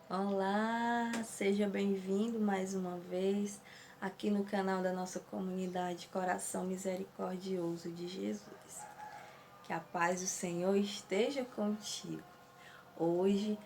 Olá, seja bem-vindo mais uma vez aqui no canal da nossa comunidade Coração Misericordioso de Jesus. Que a paz do Senhor esteja contigo. Hoje,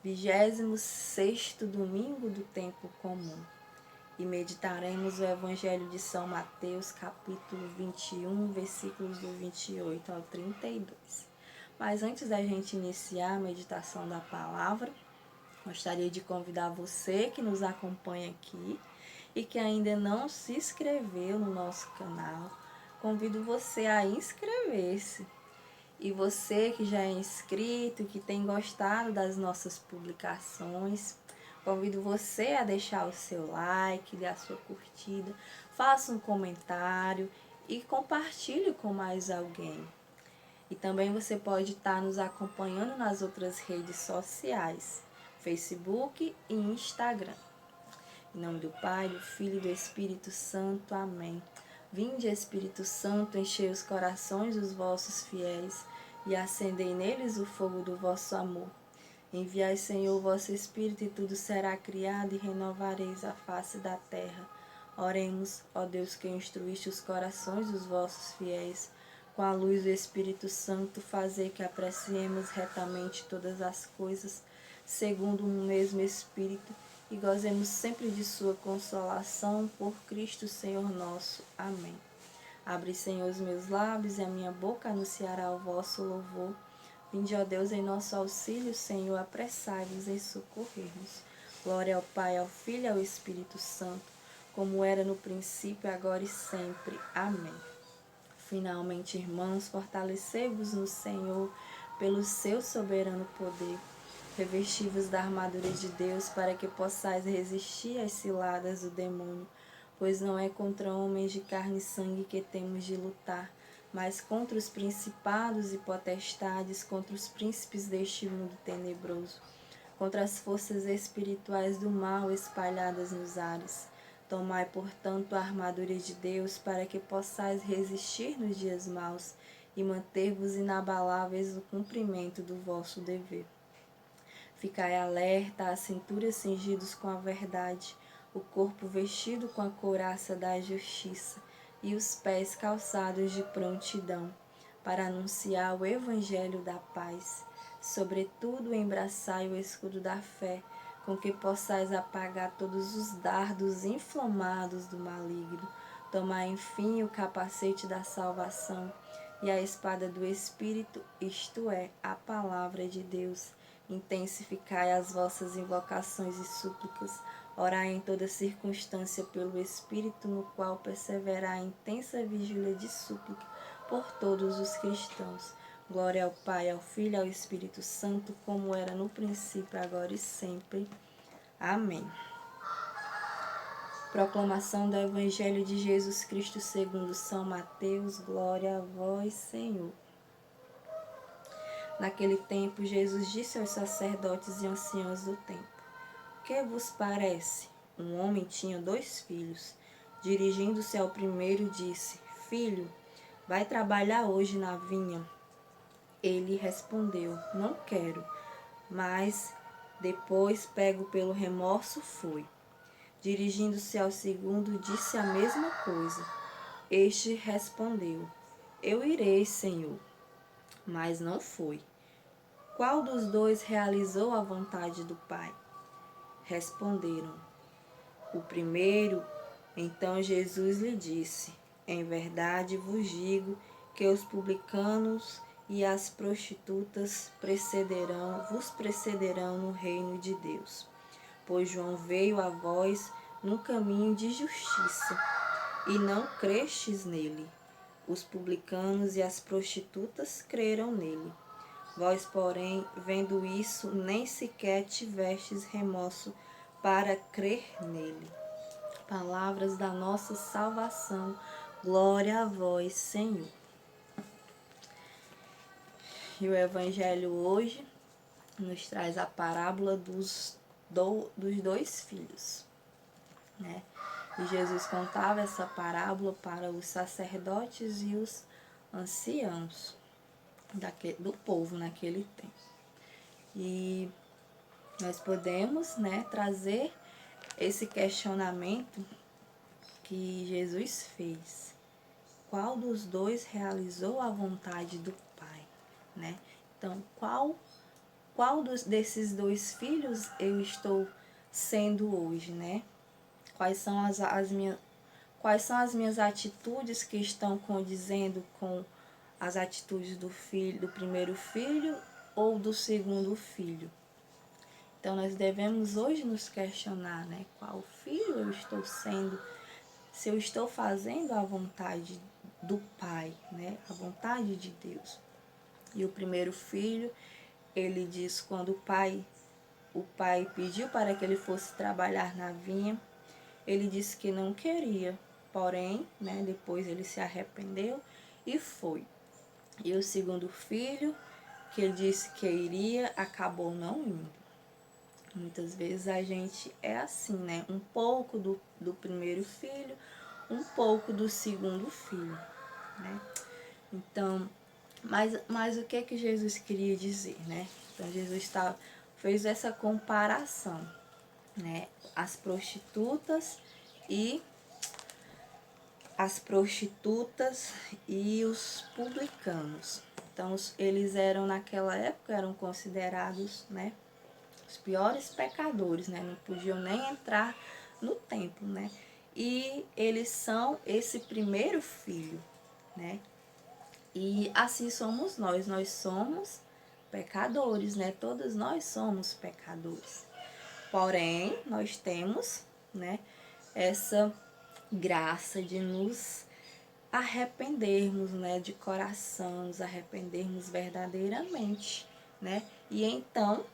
26º domingo do tempo comum, e meditaremos o Evangelho de São Mateus, capítulo 21, versículos do 28 ao 32. Mas antes da gente iniciar a meditação da palavra, gostaria de convidar você que nos acompanha aqui e que ainda não se inscreveu no nosso canal, convido você a inscrever-se. E você que já é inscrito, que tem gostado das nossas publicações, convido você a deixar o seu like, dar a sua curtida, faça um comentário e compartilhe com mais alguém. E também você pode estar nos acompanhando nas outras redes sociais, Facebook e Instagram. Em nome do Pai, do Filho e do Espírito Santo. Amém. Vinde, Espírito Santo, enchei os corações dos vossos fiéis e acendei neles o fogo do vosso amor. Enviai, Senhor, o vosso Espírito e tudo será criado e renovareis a face da terra. Oremos, ó Deus, que instruíste os corações dos vossos fiéis, com a luz do Espírito Santo, fazer que apreciemos retamente todas as coisas, segundo um mesmo Espírito, e gozemos sempre de sua consolação, por Cristo Senhor nosso. Amém. Abre, Senhor, os meus lábios, e a minha boca anunciará o vosso louvor. Vinde, ó Deus, em nosso auxílio, Senhor, apressai-vos em socorrer-nos. Glória ao Pai, ao Filho e ao Espírito Santo, como era no princípio, agora e sempre. Amém. Finalmente, irmãos, fortalecei-vos no Senhor pelo seu soberano poder. Revesti-vos da armadura de Deus para que possais resistir às ciladas do demônio, pois não é contra homens de carne e sangue que temos de lutar, mas contra os principados e potestades, contra os príncipes deste mundo tenebroso, contra as forças espirituais do mal espalhadas nos ares. Tomai, portanto, a armadura de Deus, para que possais resistir nos dias maus e manter-vos inabaláveis no cumprimento do vosso dever. Ficai alerta, a cintura cingidos com a verdade, o corpo vestido com a couraça da justiça e os pés calçados de prontidão, para anunciar o evangelho da paz. Sobretudo, embraçai o escudo da fé, com que possais apagar todos os dardos inflamados do maligno. Tomai, enfim, o capacete da salvação e a espada do Espírito, isto é, a palavra de Deus. Intensificai as vossas invocações e súplicas, orai em toda circunstância pelo Espírito, no qual perseverar a intensa vigília de súplica por todos os cristãos. Glória ao Pai, ao Filho e ao Espírito Santo, como era no princípio, agora e sempre. Amém. Proclamação do Evangelho de Jesus Cristo segundo São Mateus. Glória a vós, Senhor. Naquele tempo, Jesus disse aos sacerdotes e anciãos do templo: Que vos parece? Um homem tinha 2 filhos. Dirigindo-se ao primeiro, disse: Filho, vai trabalhar hoje na vinha. Ele respondeu: Não quero. Mas depois, pego pelo remorso, foi. Dirigindo-se ao segundo, disse a mesma coisa. Este respondeu: Eu irei, Senhor. Mas não foi. Qual dos 2 realizou a vontade do Pai? Responderam: O primeiro. Então Jesus lhe disse: Em verdade vos digo que os publicanos e as prostitutas vos precederão no reino de Deus. Pois João veio a vós num caminho de justiça, e não crestes nele. Os publicanos e as prostitutas creram nele. Vós, porém, vendo isso, nem sequer tivestes remorso para crer nele. Palavras da nossa salvação. Glória a vós, Senhor. E o Evangelho hoje nos traz a parábola dos 2 filhos, né? E Jesus contava essa parábola para os sacerdotes e os anciãos do povo naquele tempo. E nós podemos, né, trazer esse questionamento que Jesus fez. Qual dos dois realizou a vontade do Pai, né? Então, desses dois filhos eu estou sendo hoje, né? Quais são quais são as minhas atitudes que estão condizendo com as atitudes do primeiro filho ou do segundo filho? Então, nós devemos hoje nos questionar, né? Qual filho eu estou sendo? Se eu estou fazendo a vontade do Pai, né? A vontade de Deus. E o primeiro filho, ele diz quando o pai pediu para que ele fosse trabalhar na vinha, ele disse que não queria, porém, né, depois ele se arrependeu e foi. E o segundo filho, que ele disse que iria, acabou não indo. Muitas vezes a gente é assim, né? Um pouco do primeiro filho, um pouco do segundo filho, né? Então, mas o que Jesus queria dizer, né? Então, Jesus fez essa comparação, né? As prostitutas e os publicanos. Então, eles eram, naquela época, eram considerados, né, os piores pecadores, né? Não podiam nem entrar no templo, né? E eles são esse primeiro filho, né? E assim somos nós somos pecadores, né? Todos nós somos pecadores. Porém, nós temos, né, essa graça de nos arrependermos, né, de coração, nos arrependermos verdadeiramente, né? E então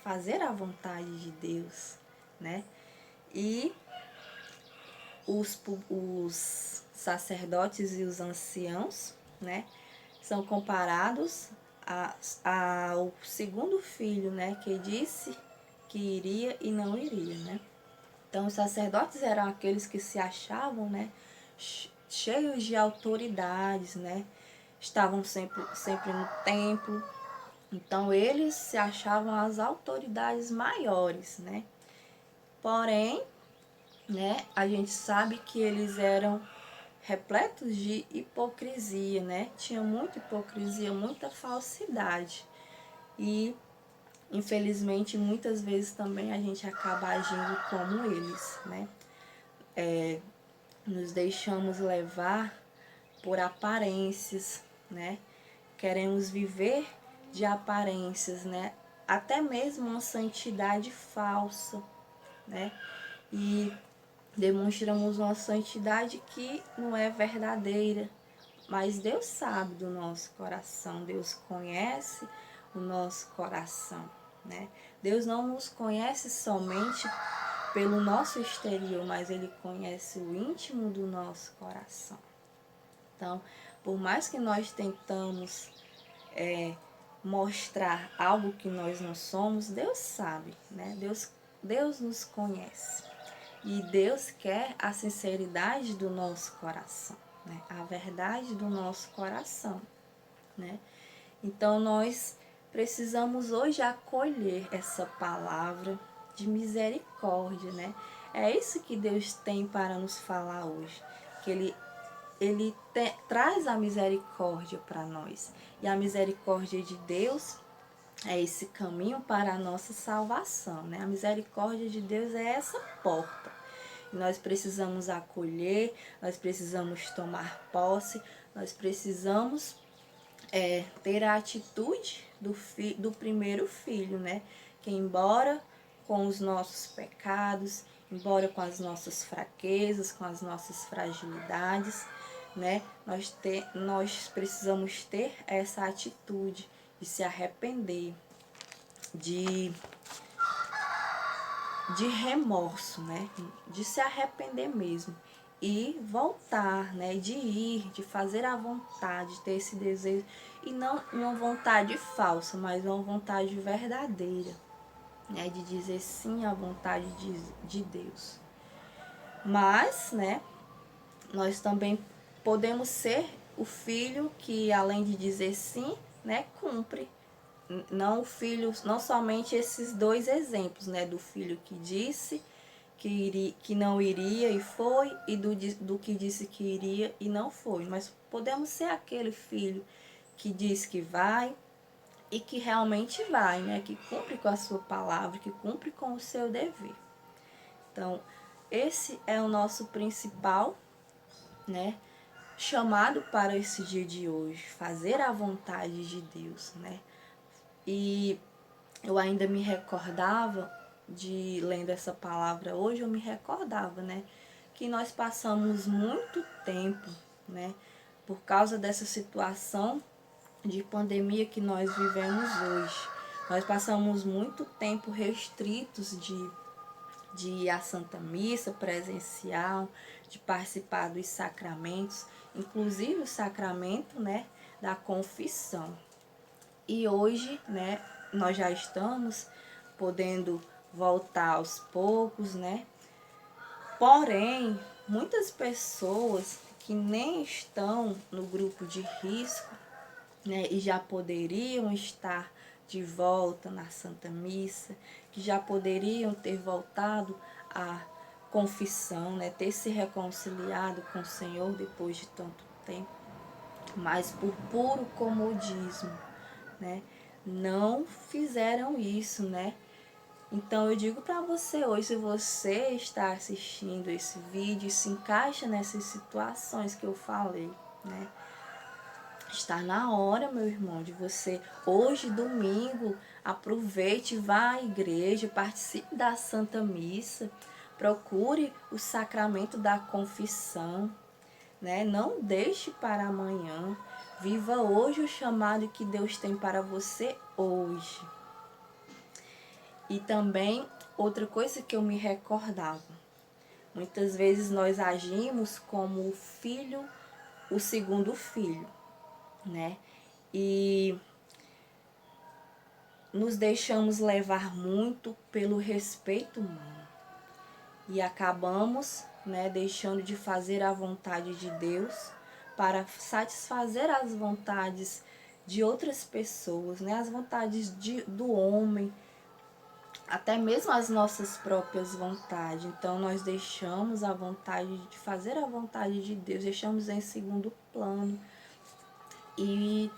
fazer a vontade de Deus, né? E os sacerdotes e os anciãos, né, são comparados ao segundo filho, né, que disse que iria e não iria, né? Então, os sacerdotes eram aqueles que se achavam, né, cheios de autoridades, né? Estavam sempre no templo. Então, eles se achavam as autoridades maiores, né? Porém, né, a gente sabe que eles eram repletos de hipocrisia, né? Tinha muita hipocrisia, muita falsidade. E, infelizmente, muitas vezes também a gente acaba agindo como eles, né? Nos deixamos levar por aparências, né? Queremos viver de aparências, né? Até mesmo uma santidade falsa, né? E demonstramos uma santidade que não é verdadeira, mas Deus sabe do nosso coração, Deus conhece o nosso coração, né? Deus não nos conhece somente pelo nosso exterior, mas Ele conhece o íntimo do nosso coração. Então, por mais que nós tentamos mostrar algo que nós não somos, Deus sabe, né? Deus nos conhece. E Deus quer a sinceridade do nosso coração, né? A verdade do nosso coração, né? Então, nós precisamos hoje acolher essa palavra de misericórdia, né? É isso que Deus tem para nos falar hoje, que Ele traz a misericórdia para nós. E a misericórdia de Deus é esse caminho para a nossa salvação, né? A misericórdia de Deus é essa porta. Nós precisamos acolher, nós precisamos tomar posse, nós precisamos ter a atitude do primeiro filho, né? Que embora com os nossos pecados, embora com as nossas fraquezas, com as nossas fragilidades, né? Nós precisamos ter essa atitude de se arrepender, de remorso, né? De se arrepender mesmo e voltar, né? De ir, de fazer a vontade, ter esse desejo e não uma vontade falsa, mas uma vontade verdadeira, né? De dizer sim à vontade de Deus. Mas, né? Nós também podemos ser o filho que, além de dizer sim, né? Cumpre, não o filho, não somente esses dois exemplos, né, do filho que disse que não iria e foi, e do que disse que iria e não foi, mas podemos ser aquele filho que diz que vai e que realmente vai, né, que cumpre com a sua palavra, que cumpre com o seu dever. Então, esse é o nosso principal, né, chamado para esse dia de hoje, fazer a vontade de Deus, né? E eu ainda me recordava lendo essa palavra hoje, eu me recordava, né, que nós passamos muito tempo, né, por causa dessa situação de pandemia que nós vivemos hoje. Nós passamos muito tempo restritos de ir à Santa Missa presencial, de participar dos sacramentos, inclusive o sacramento, né, da confissão. E hoje, né, nós já estamos podendo voltar aos poucos, né? Porém, muitas pessoas que nem estão no grupo de risco, né, e já poderiam estar de volta na Santa Missa, que já poderiam ter voltado à confissão, né, ter se reconciliado com o Senhor depois de tanto tempo, mas por puro comodismo, né, não fizeram isso, né? Então eu digo para você hoje, se você está assistindo esse vídeo e se encaixa nessas situações que eu falei, né? Está na hora, meu irmão, de você, hoje, domingo, aproveite, vá à igreja, participe da Santa Missa, procure o sacramento da confissão, né? Não deixe para amanhã, viva hoje o chamado que Deus tem para você hoje. E também, outra coisa que eu me recordava, muitas vezes nós agimos como o filho, o segundo filho, né? E nos deixamos levar muito pelo respeito humano e acabamos, né, deixando de fazer a vontade de Deus para satisfazer as vontades de outras pessoas, né, as vontades do homem, até mesmo as nossas próprias vontades. Então nós deixamos a vontade de fazer a vontade de Deus, deixamos em segundo plano. E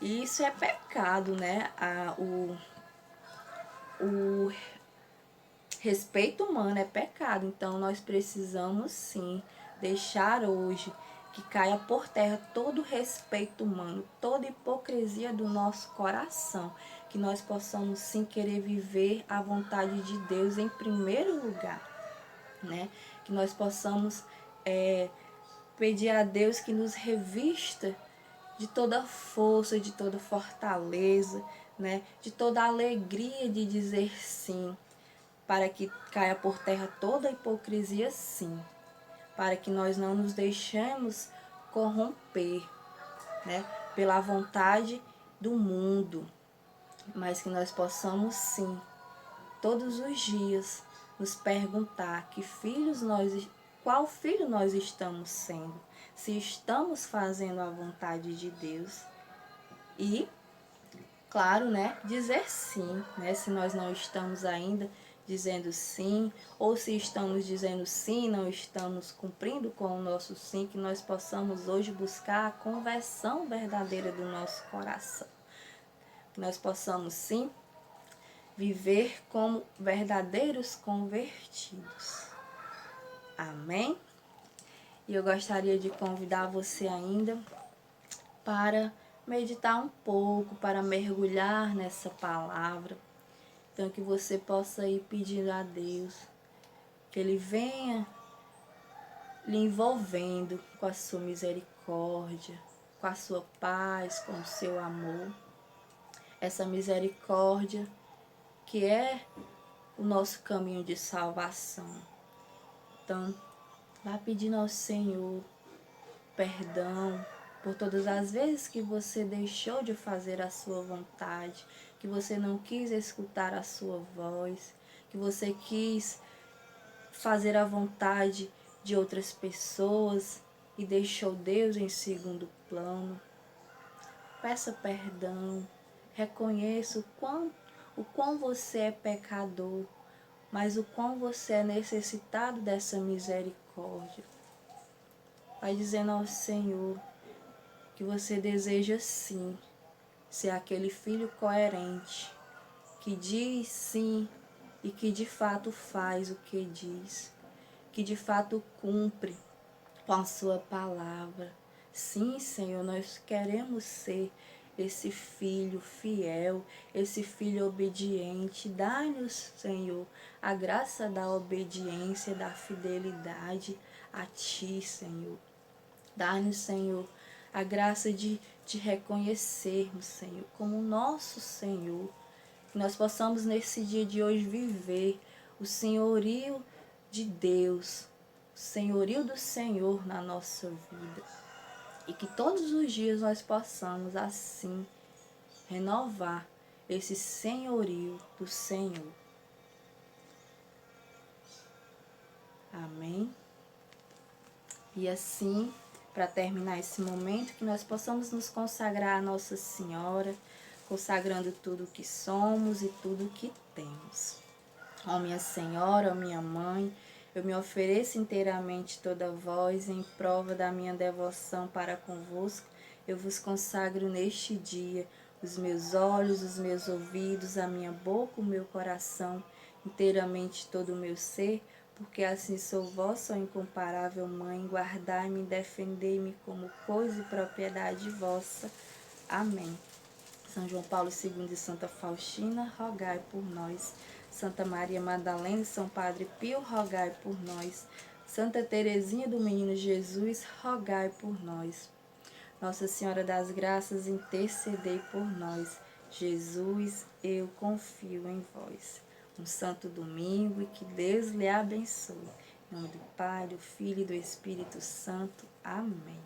isso é pecado, né? O respeito humano é pecado. Então nós precisamos sim deixar hoje que caia por terra todo o respeito humano, toda hipocrisia do nosso coração, que nós possamos sim querer viver a vontade de Deus em primeiro lugar, né? Que nós possamos pedir a Deus que nos revista de toda força, de toda fortaleza, né? De toda alegria de dizer sim, para que caia por terra toda a hipocrisia, sim, para que nós não nos deixemos corromper, né, pela vontade do mundo, mas que nós possamos sim, todos os dias, nos perguntar qual filho nós estamos sendo, se estamos fazendo a vontade de Deus e, claro, né, dizer sim, né, se nós não estamos ainda dizendo sim, ou se estamos dizendo sim, não estamos cumprindo com o nosso sim, que nós possamos hoje buscar a conversão verdadeira do nosso coração. Que nós possamos sim viver como verdadeiros convertidos. Amém? E eu gostaria de convidar você ainda para meditar um pouco, para mergulhar nessa palavra. Então que você possa ir pedindo a Deus que Ele venha lhe envolvendo com a sua misericórdia, com a sua paz, com o seu amor. Essa misericórdia que é o nosso caminho de salvação. Então, vá pedindo ao Senhor perdão por todas as vezes que você deixou de fazer a sua vontade, que você não quis escutar a sua voz, que você quis fazer a vontade de outras pessoas e deixou Deus em segundo plano. Peça perdão, Reconheça o quão você é pecador, mas o quão você é necessitado dessa misericórdia. Vai dizendo ao Senhor que você deseja sim ser aquele filho coerente, que diz sim e que de fato faz o que diz, que de fato cumpre com a sua palavra. Sim, Senhor, nós queremos ser esse filho fiel, esse filho obediente. Dá-nos, Senhor, a graça da obediência, da fidelidade a Ti, Senhor. Dá-nos, Senhor, a graça de reconhecermos, Senhor, como nosso Senhor. Que nós possamos nesse dia de hoje viver o senhorio de Deus, o senhorio do Senhor na nossa vida. E que todos os dias nós possamos assim renovar esse senhorio do Senhor. Amém? E assim, para terminar esse momento, que nós possamos nos consagrar a Nossa Senhora, consagrando tudo o que somos e tudo o que temos. Ó minha Senhora, ó minha Mãe, eu me ofereço inteiramente toda vós em prova da minha devoção para convosco. Eu vos consagro neste dia os meus olhos, os meus ouvidos, a minha boca, o meu coração, inteiramente todo o meu ser, porque assim sou vossa, ó incomparável Mãe, guardai-me e defendei-me como coisa e propriedade vossa. Amém. São João Paulo II e Santa Faustina, rogai por nós. Santa Maria Madalena e São Padre Pio, rogai por nós. Santa Teresinha do Menino Jesus, rogai por nós. Nossa Senhora das Graças, intercedei por nós. Jesus, eu confio em vós. Um santo domingo e que Deus lhe abençoe. Em nome do Pai, do Filho e do Espírito Santo. Amém.